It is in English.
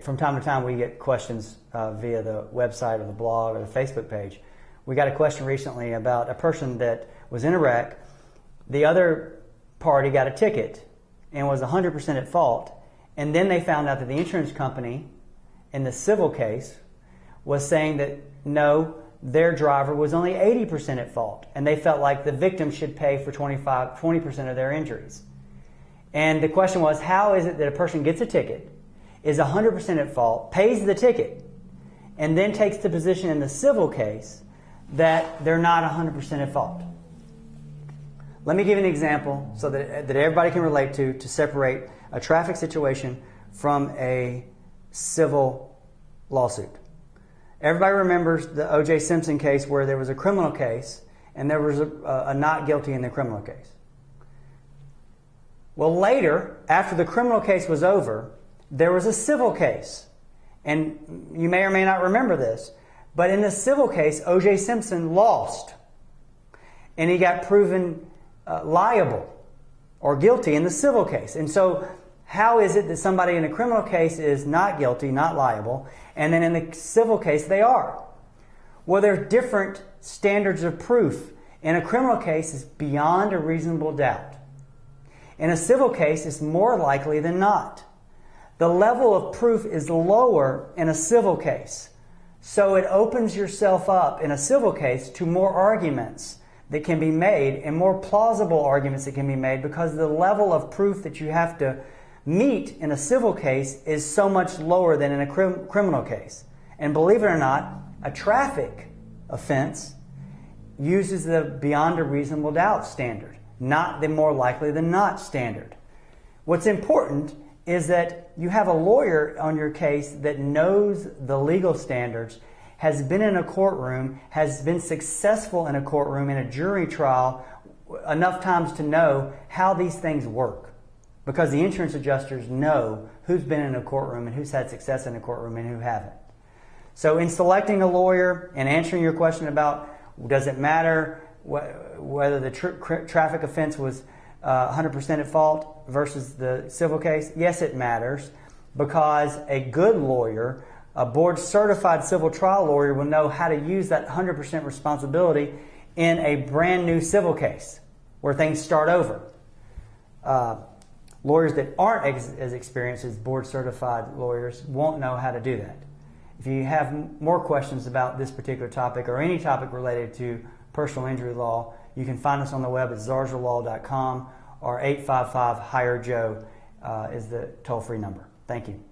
from time to time we get questions via the website or the blog or the Facebook page. We got a question recently about a person that was in a wreck. The other party got a ticket and was 100% at fault, and then they found out that the insurance company in the civil case was saying that no, their driver was only 80% at fault, and they felt like the victim should pay for 20% of their injuries. And the question was, how is it that a person gets a ticket, is 100% at fault, pays the ticket, and then takes the position in the civil case that they're not 100% at fault? Let me give you an example so that everybody can relate to separate a traffic situation from a civil lawsuit. Everybody remembers the O.J. Simpson case where there was a criminal case and there was a not guilty in the criminal case. Well, later, after the criminal case was over, there was a civil case. And you may or may not remember this, but in the civil case, O.J. Simpson lost. And he got proven liable or guilty in the civil case. And so how is it that somebody in a criminal case is not guilty, not liable, and then in the civil case they are? Well, there are different standards of proof. In a criminal case, it's beyond a reasonable doubt. In a civil case, it's more likely than not. The level of proof is lower in a civil case. So it opens yourself up in a civil case to more arguments that can be made and more plausible arguments that can be made because the level of proof that you have to meet in a civil case is so much lower than in a criminal case. And believe it or not, a traffic offense uses the beyond a reasonable doubt standard, not the more likely than not standard. What's important is that you have a lawyer on your case that knows the legal standards, has been in a courtroom, has been successful in a courtroom, in a jury trial, enough times to know how these things work. Because the insurance adjusters know who's been in a courtroom and who's had success in a courtroom and who haven't. So in selecting a lawyer and answering your question about does it matter whether the traffic offense was 100% at fault versus the civil case, yes, it matters, because a good lawyer, a board-certified civil trial lawyer, will know how to use that 100% responsibility in a brand new civil case where things start over. Lawyers that aren't as experienced as board-certified lawyers won't know how to do that. If you have more questions about this particular topic or any topic related to personal injury law, you can find us on the web at zarzalaw.com or 855-HIRE-JOE is the toll-free number. Thank you.